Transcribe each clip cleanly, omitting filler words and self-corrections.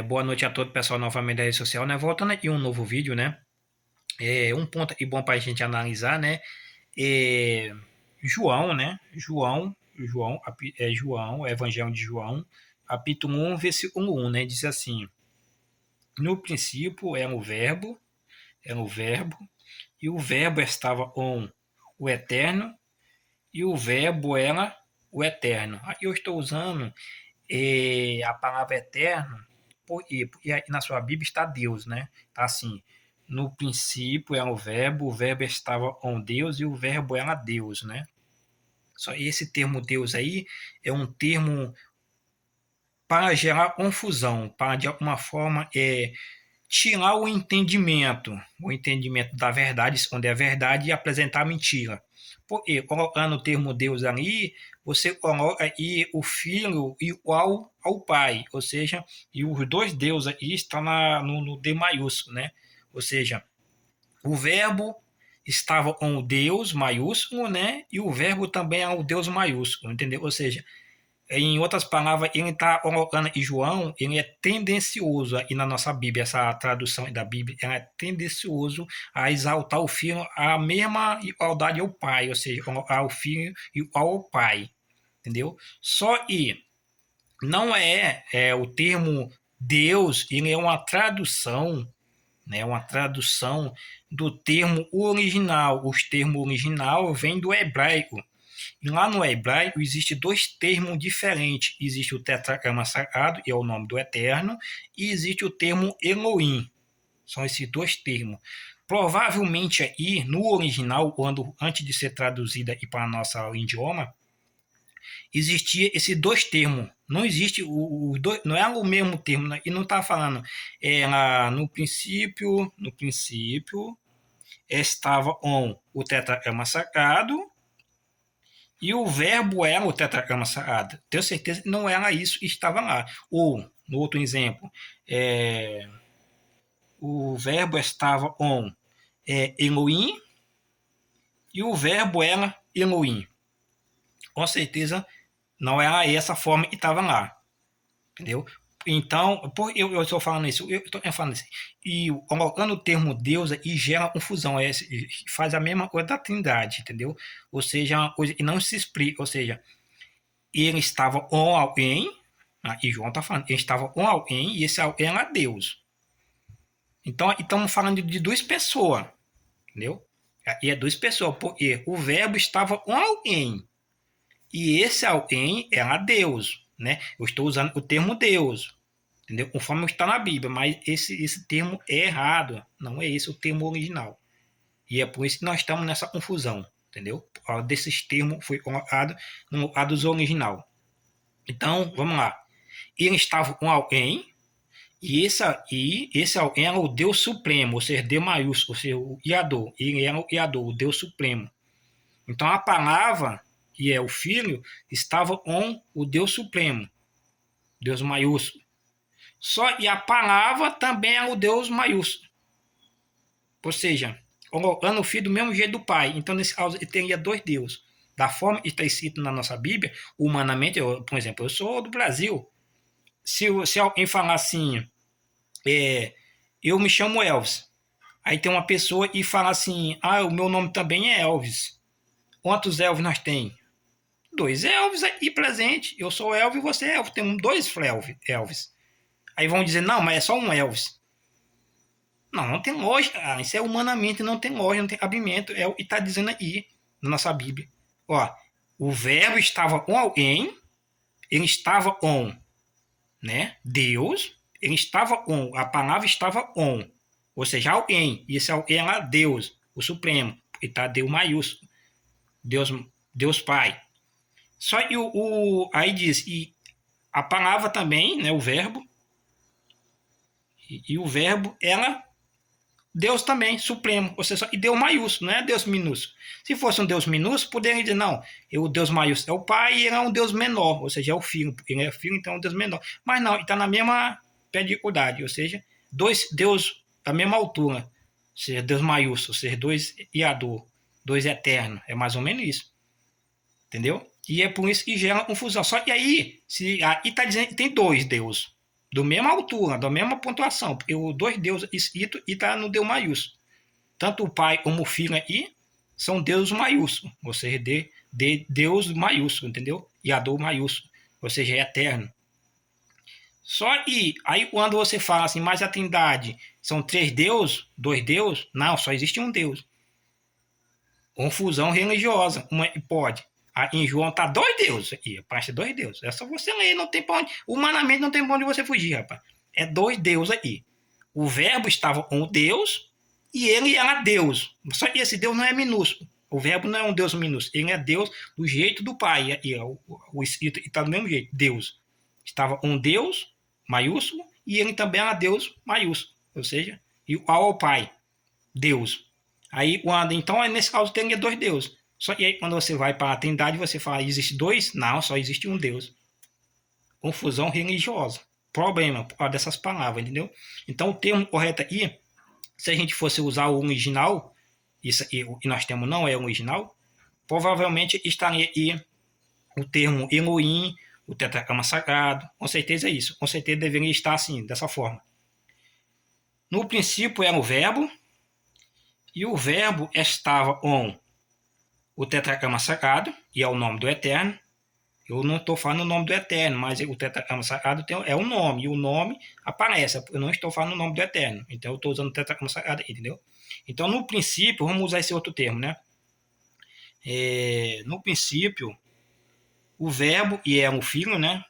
Boa noite a todo pessoal novamente da rede social, né? Voltando aqui um novo vídeo, né? Um ponto aqui bom para a gente analisar, né? É, João, né? João, o Evangelho de João, capítulo 1, versículo 1, né? Diz assim: No princípio era o Verbo, e o Verbo estava com o Eterno, e o Verbo era o Eterno. Aqui eu estou usando a palavra eterno, e aí na sua Bíblia está Deus, né? Tá assim, no princípio era o Verbo estava com Deus e o Verbo era Deus, né? Só esse termo Deus aí é um termo para gerar confusão, para de alguma forma tirar o entendimento da verdade, esconder a verdade e apresentar a mentira. Porque colocando o termo Deus ali, você coloca aí o Filho igual ao Pai, ou seja, e os dois deuses aí estão no D maiúsculo, né? Ou seja, o Verbo estava com o Deus maiúsculo, né? E o Verbo também é o Deus maiúsculo, entendeu? Ou seja, em outras palavras, ele está colocando em João, ele é tendencioso, e na nossa Bíblia, essa tradução da Bíblia, ela é tendencioso a exaltar o Filho à mesma igualdade ao Pai, ou seja, ao Filho igual ao Pai, entendeu? Só que não o termo Deus, ele é uma tradução, né, uma tradução do termo original. Os termos original vêm do hebraico. E lá no hebraico existe dois termos diferentes. Existe o tetragrama sagrado, que é o nome do Eterno, e existe o termo Elohim. São esses dois termos. Provavelmente aí, no original, quando antes de ser traduzida para nosso idioma, existia esses dois termos. Não existe o dois, não é o mesmo termo, né? E não está falando. No princípio estava o tetragrama sagrado e o verbo era o tetragrama sagrado. Tenho certeza que não era isso que estava lá. Ou, no outro exemplo, o verbo estava com Elohim e o verbo era Elohim. Com certeza não era essa forma que estava lá. Entendeu? Então, eu estou falando isso, eu estou falando isso. E colocando o termo Deus aí gera confusão, faz a mesma coisa da Trindade, entendeu? Ou seja, uma coisa que não se explica, ou seja, ele estava com alguém, e João está falando, ele estava com alguém e esse alguém era Deus. Então, estamos falando de duas pessoas, entendeu? E é duas pessoas, porque o verbo estava com alguém e esse alguém era Deus, né? Eu estou usando o termo Deus, entendeu? Conforme está na Bíblia, mas esse termo é errado, não é esse o termo original. E é por isso que nós estamos nessa confusão, entendeu? Por causa desses termos foi colocado no lugar dos original. Então, vamos lá. Ele estava com alguém, e esse alguém era o Deus Supremo, ou seja, D maiúsculo, ou seja, o Iador. Ele era o Iador, o Deus Supremo. Então, a palavra, que é o Filho, estava com o Deus Supremo, Deus maiúsculo. E a palavra também é o Deus maiúsculo. Ou seja, colocando o Filho do mesmo jeito do Pai. Então, nesse caso, ele teria dois deuses. Da forma que está escrito na nossa Bíblia, humanamente, por exemplo, eu sou do Brasil. Se alguém falar assim, eu me chamo Elvis. Aí tem uma pessoa e fala assim, o meu nome também é Elvis. Quantos Elvis nós tem? Dois Elvis aí presente. Eu sou Elvis e você é Elvis. Temos dois Elvis. Aí vão dizer, não, mas é só um Elvis. Não, não tem lógica. Isso é humanamente, não tem lógica, não tem cabimento. É o que está dizendo aí na nossa Bíblia. Ó, o verbo estava com alguém, ele estava com, né, Deus, ele estava com, a palavra estava com, ou seja, alguém, e esse alguém era Deus, o Supremo, porque está Deus maiúsculo, Deus Pai. Só que aí diz, e a palavra também, né, o verbo, e o verbo era Deus também, supremo, ou seja, e Deus maiúsculo, não é Deus minúsculo. Se fosse um Deus minúsculo, poderia dizer, não, o Deus maiúsculo é o Pai e ele é um Deus menor, ou seja, é o Filho, porque ele é filho, então é um Deus menor. Mas não, ele está na mesma periodicidade, ou seja, dois Deus da mesma altura, ou seja, Deus maiúsculo, ou seja, dois Iador, dois eterno, é mais ou menos isso, entendeu? E é por isso que gera confusão. Só que aí, aí está dizendo que tem dois Deus, da mesma altura, da mesma pontuação, porque os dois Deus escrito e está no Deus maiúsculo. Tanto o Pai como o Filho aí são Deus maiúsculo, ou seja, de Deus maiúsculo, entendeu? E Ador maiúsculo, ou seja, é eterno. Só que aí quando você fala assim, mas a Trindade são três deuses, dois deuses, não, só existe um Deus. Confusão religiosa, uma pode. Em João tá dois deuses aqui, aparece dois deuses. É só você ler, não tem pra onde, humanamente não tem pra onde você fugir, rapaz. É dois deuses aí. O verbo estava com Deus e ele era Deus. Só que esse Deus não é minúsculo. O verbo não é um Deus minúsculo, ele é Deus do jeito do Pai. E o escrito está do mesmo jeito, Deus. Estava um Deus maiúsculo e ele também era Deus maiúsculo, ou seja, igual ao Pai, Deus. Aí quando, então, nesse caso tem dois deuses. Só que aí quando você vai para a Trindade, você fala, existe dois? Não, só existe um Deus. Confusão religiosa. Problema por causa dessas palavras, entendeu? Então o termo correto aqui, se a gente fosse usar o original, isso aqui, o que nós temos não é o original, provavelmente estaria aqui o termo Elohim, o tetragrama sagrado, com certeza é isso. Com certeza deveria estar assim, dessa forma. No princípio era o verbo, e o verbo estava com o tetragrama sagrado, e é o nome do Eterno. Eu não estou falando o nome do Eterno, mas o tetragrama sagrado é o nome, e o nome aparece. Eu não estou falando o nome do Eterno, então eu estou usando o tetragrama sagrado, entendeu? Então, no princípio, vamos usar esse outro termo, né? No princípio, o verbo, e é o filho, né?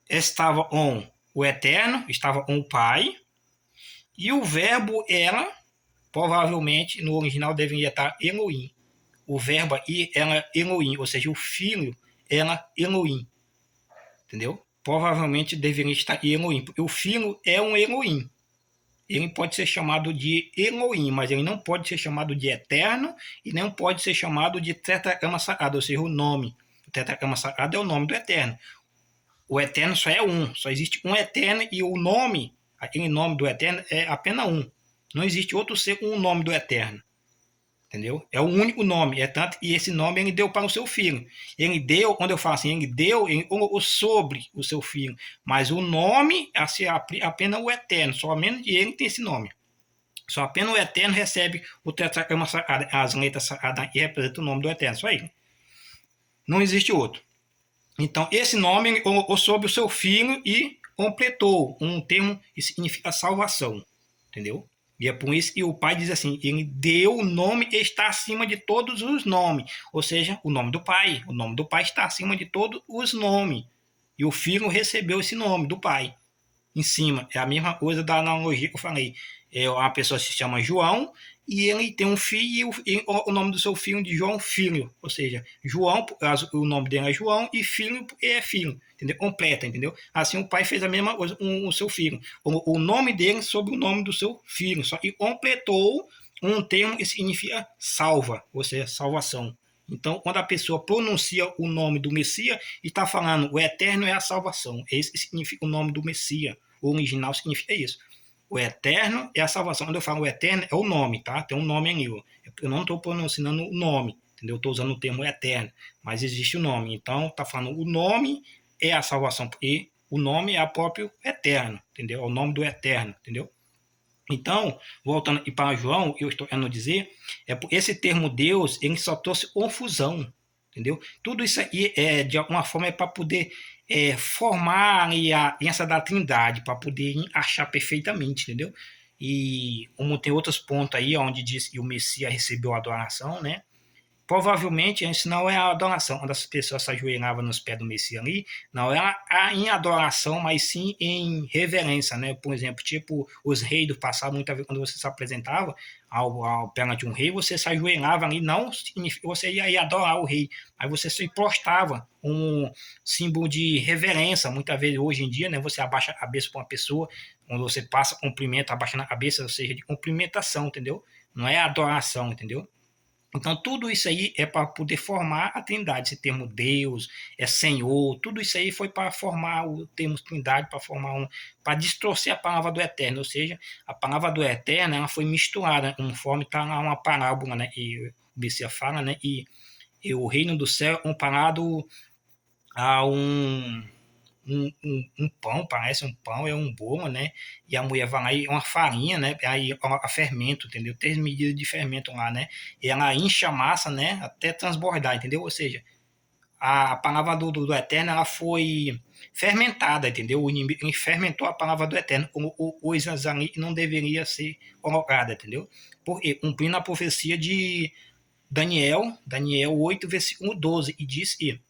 Estava com o Eterno, estava com o Pai, e o verbo era, provavelmente, no original deveria estar Elohim. O verbo aí era Elohim, ou seja, o filho era Elohim. Entendeu? Provavelmente deveria estar Elohim, porque o filho é um Elohim. Ele pode ser chamado de Elohim, mas ele não pode ser chamado de eterno e não pode ser chamado de tetragrama sagrado, ou seja, o nome. O tetragrama sagrado é o nome do eterno. O eterno só é um, só existe um eterno e o nome, aquele nome do eterno é apenas um. Não existe outro ser com o nome do eterno. Entendeu? É o único nome, é tanto e esse nome ele deu para o seu filho. Ele deu, quando eu falo assim, ele deu sobre o seu filho, mas o nome é apenas o eterno, somente ele tem esse nome. Só apenas o eterno recebe o tetragrama sagrado, as letras sagradas e representa o nome do eterno, só ele. Não existe outro. Então, esse nome ele colocou sobre o seu filho e completou um termo que significa salvação. Entendeu? E é por isso que o pai diz assim, ele deu o nome e está acima de todos os nomes. Ou seja, o nome do pai. O nome do pai está acima de todos os nomes. E o filho recebeu esse nome do pai em cima. É a mesma coisa da analogia que eu falei. Uma pessoa se chama João e ele tem um filho e o nome do seu filho de João Filho. Ou seja, João, o nome dele é João e filho é filho. Entendeu? Completa, entendeu? Assim o pai fez a mesma coisa com o seu filho. O nome dele sobre o nome do seu filho. Só que completou um termo que significa salva, ou seja, salvação. Então, quando a pessoa pronuncia o nome do Messias, está falando o eterno é a salvação. Esse significa o nome do Messias. O original significa isso. O eterno é a salvação. Quando eu falo o eterno, é o nome, tá? Tem um nome ali. Eu não estou pronunciando o nome, entendeu? Eu estou usando o termo eterno, mas existe o nome. Então, está falando o nome é a salvação. E o nome é o próprio eterno, entendeu? É o nome do eterno, entendeu? Então, voltando aqui para João, eu estou querendo dizer, esse termo Deus, ele só trouxe confusão, entendeu? Tudo isso aí, de alguma forma, é para poder formar a aliança da Trindade, para poder achar perfeitamente, entendeu? E como tem outros pontos aí, onde diz que o Messias recebeu a adoração, né? Provavelmente isso não é a adoração, quando as pessoas se ajoelhavam nos pés do Messias ali, não era em adoração, mas sim em reverência, né? Por exemplo, tipo os reis do passado, muitas vezes quando você se apresentava perante um rei, você se ajoelhava ali, não significa você ia adorar o rei, mas você se prostava, um símbolo de reverência. Muitas vezes hoje em dia, né, você abaixa a cabeça para uma pessoa, quando você passa cumprimento, abaixando a cabeça, ou seja, de cumprimentação, entendeu? Não é adoração, entendeu? Então, tudo isso aí é para poder formar a Trindade. Esse termo Deus, Senhor, tudo isso aí foi para formar o termo Trindade, para distorcer a palavra do Eterno. Ou seja, a palavra do Eterno ela foi misturada, conforme está lá uma parábola, né? E o Messias fala, né? E o reino do céu é comparado a um pão, parece um pão, é um bolo, né? E a mulher vai lá e uma farinha, né? Aí a fermento, entendeu? 3 medidas de fermento lá, né? E ela incha a massa, né? Até transbordar, entendeu? Ou seja, a palavra do Eterno, ela foi fermentada, entendeu? O inimigo fermentou a palavra do Eterno, como coisas ali não deveria ser colocada, entendeu? Porque cumprindo a profecia de Daniel 8, versículo 12, e diz que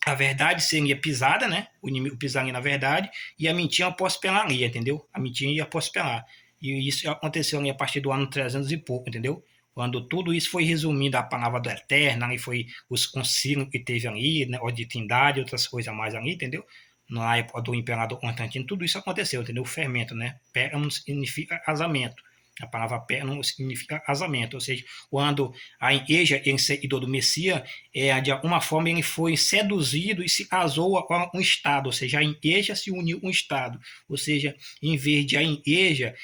a verdade seria pisada, né? O inimigo pisaria na verdade, e a mentira prosperaria, entendeu? A mentira ia prosperar. E isso aconteceu ali a partir do ano 300 e pouco, entendeu? Quando tudo isso foi resumido à palavra do Eterno, e foi os concílios que teve ali, né? De Trindade, outras coisas mais ali, entendeu? Na época do imperador Constantino, tudo isso aconteceu, entendeu? O fermento, né? Pérgamo significa casamento. A palavra pérgamo significa casamento, ou seja, quando a igreja em seguidor do Messias, de alguma forma ele foi seduzido e se casou com um Estado, ou seja, a igreja se uniu com um Estado, ou seja, em vez de a igreja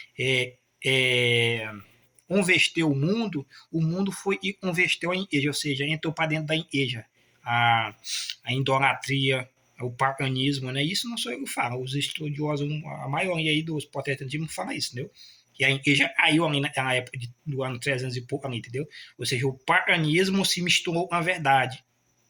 converter o mundo foi e converteu a igreja, ou seja, entrou para dentro da igreja a idolatria, o paganismo, né? Isso não sou eu que falo, os estudiosos, a maioria aí dos protestantismos fala isso, entendeu? Que a igreja caiu ali na época do ano 300 e pouco ali, entendeu? Ou seja, o paganismo se misturou com a verdade.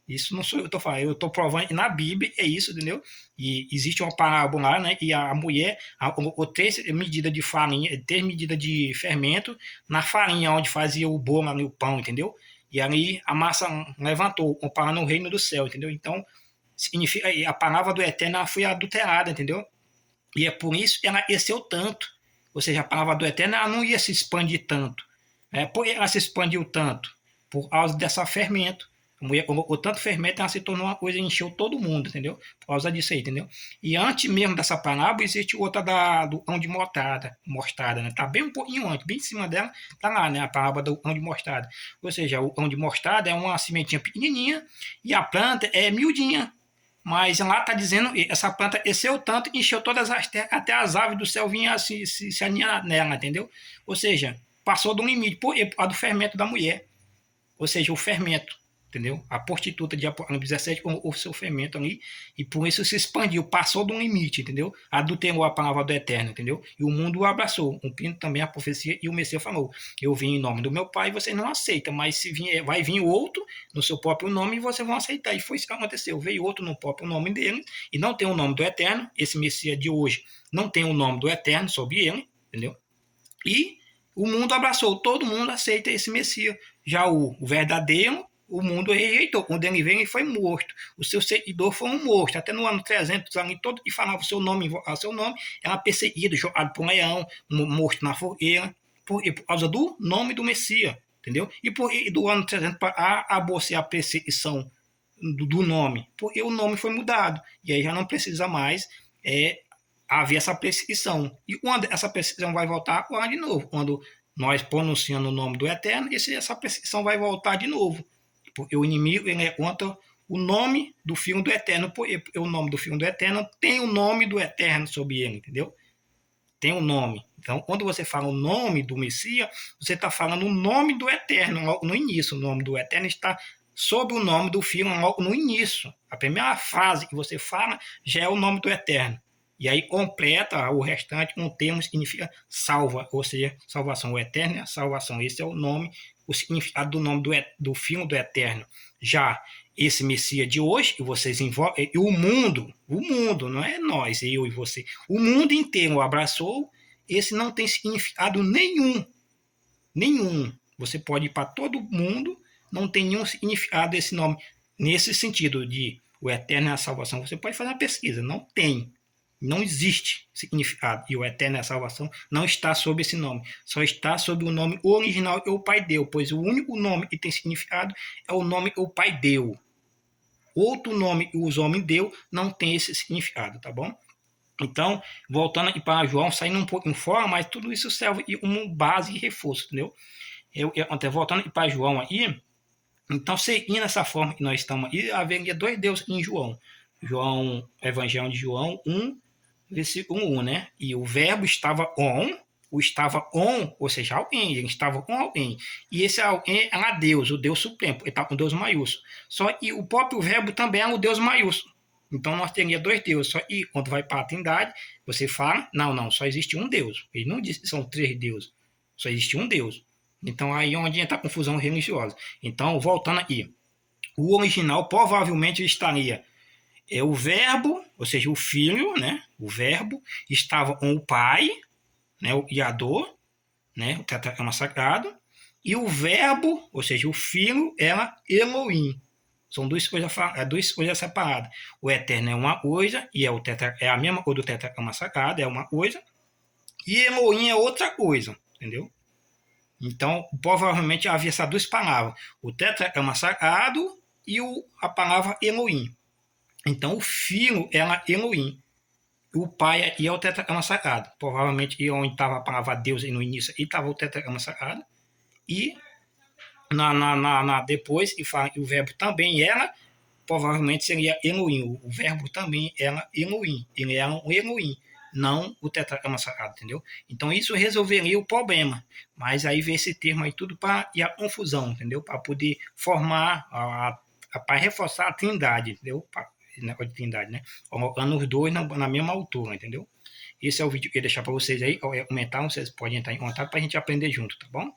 Isso não sou eu que estou falando, eu estou provando, e na Bíblia é isso, entendeu? E existe uma parábola lá, né? E a mulher colocou 3 medidas de farinha, 3 medidas de fermento na farinha onde fazia o bolo, no pão, entendeu? E ali a massa levantou, comparando o reino do céu, entendeu? Então, significa, a palavra do Eterno foi adulterada, entendeu? E é por isso que ela cresceu tanto. Ou seja, a palavra do Eterno ela não ia se expandir tanto. Por que ela se expandiu tanto? Por causa dessa fermento. A mulher colocou tanto fermento, ela se tornou uma coisa, encheu todo mundo, entendeu? Por causa disso aí, entendeu? E antes mesmo dessa parábola, existe outra do pão de mostarda, né? Tá bem um pouquinho antes, bem em cima dela, tá lá, né? A parábola do pão de mostarda. Ou seja, o pão de mostarda é uma sementinha pequenininha e a planta é miudinha. Mas lá está dizendo, essa planta cresceu tanto, encheu todas as terras, até as aves do céu vinham se aninhar nela, entendeu? Ou seja, passou do limite, por causa do fermento da mulher. Ou seja, o fermento, entendeu? A prostituta de Apocalipse 17 com o seu fermento ali, e por isso se expandiu, passou do limite, entendeu? Adulterou a palavra do Eterno, entendeu? E o mundo o abraçou, cumprindo também a profecia, e o Messias falou, eu vim em nome do meu Pai, vocês não aceitam, mas se vier, vai vir outro no seu próprio nome e vocês vão aceitar. E foi isso que aconteceu, veio outro no próprio nome dele, e não tem o nome do Eterno, esse Messias de hoje não tem o nome do Eterno sobre ele, entendeu? E o mundo abraçou, todo mundo aceita esse Messias. Já o verdadeiro, o mundo rejeitou. Quando ele veio, ele foi morto. O seu seguidor foi um morto. Até no ano 300, ali, todo que falava o seu nome, era perseguido, jogado por um leão, morto na fogueira, por causa do nome do Messias, entendeu? E do ano 300 para a perseguição do nome, porque o nome foi mudado. E aí já não precisa mais haver essa perseguição. E quando essa perseguição vai voltar? Lá de novo. Quando nós pronunciamos o nome do Eterno, essa perseguição vai voltar de novo. Porque o inimigo ele é contra o nome do Filho do Eterno, porque o nome do Filho do Eterno tem o nome do Eterno sobre ele, entendeu? Tem um nome. Então, quando você fala o nome do Messias, você está falando o nome do Eterno logo no início. O nome do Eterno está sobre o nome do Filho logo no início. A primeira frase que você fala já é o nome do Eterno. E aí completa o restante com um termo que significa salva, ou seja, salvação. O Eterno é a salvação. Esse é o nome, o significado do nome do Filho do Eterno. Já esse Messias de hoje, que vocês invocam, e o mundo, não é nós, eu e você, o mundo inteiro o abraçou, esse não tem significado nenhum. Nenhum. Você pode ir para todo mundo, não tem nenhum significado esse nome. Nesse sentido de o Eterno é a salvação, você pode fazer uma pesquisa, não tem. Não existe significado. E o Eterno é a salvação não está sob esse nome. Só está sob o nome original que o Pai deu. Pois o único nome que tem significado é o nome que o Pai deu. Outro nome que os homens deu não tem esse significado, tá bom? Então, voltando aqui para João, saindo um pouquinho fora, mas tudo isso serve como base e reforço, entendeu? Até voltando aqui para João aí, então, seguindo essa forma que nós estamos aí, haveria 2 deuses em João. Evangelho de João 1, versículo 1, né? E o verbo estava ou seja, alguém, ele estava com alguém. E esse alguém era Deus, o Deus supremo, ele estava com Deus maiúsculo. Só que o próprio verbo também era o Deus maiúsculo. Então nós teríamos dois deuses. E quando vai para a Trindade, você fala, não, só existe um Deus. Ele não diz que são três deuses, só existe um Deus. Então aí é onde entra a confusão religiosa. Então, voltando aí, o original provavelmente estaria o verbo, ou seja, o filho, né? O verbo estava com o pai, né? O Yador, né? O tetragrama sagrado, e o verbo, ou seja, o filho, era Elohim. São duas coisas separadas. O eterno é uma coisa, e é a mesma coisa do tetragrama sagrado, é uma coisa, e Elohim é outra coisa, entendeu? Então, provavelmente havia essas duas palavras, o tetragrama sagrado e a palavra Elohim. Então, o filho era Elohim. O pai ia o tetragrama sagrado. Provavelmente, onde estava a palavra Deus no início, e estava o tetragrama sagrado. E depois, o verbo também era, provavelmente seria Elohim. O verbo também era Elohim. Ele era um Elohim, não o tetragrama sagrado, entendeu? Então, isso resolveria o problema. Mas aí vem esse termo aí tudo para ir a confusão, entendeu? Para poder formar, para reforçar a trindade, entendeu? Negócio de trindade, né? Colocando os dois na mesma altura, entendeu? Esse é o vídeo que eu ia deixar para vocês aí. Qualquer comentário, vocês podem entrar em contato para a gente aprender junto, tá bom?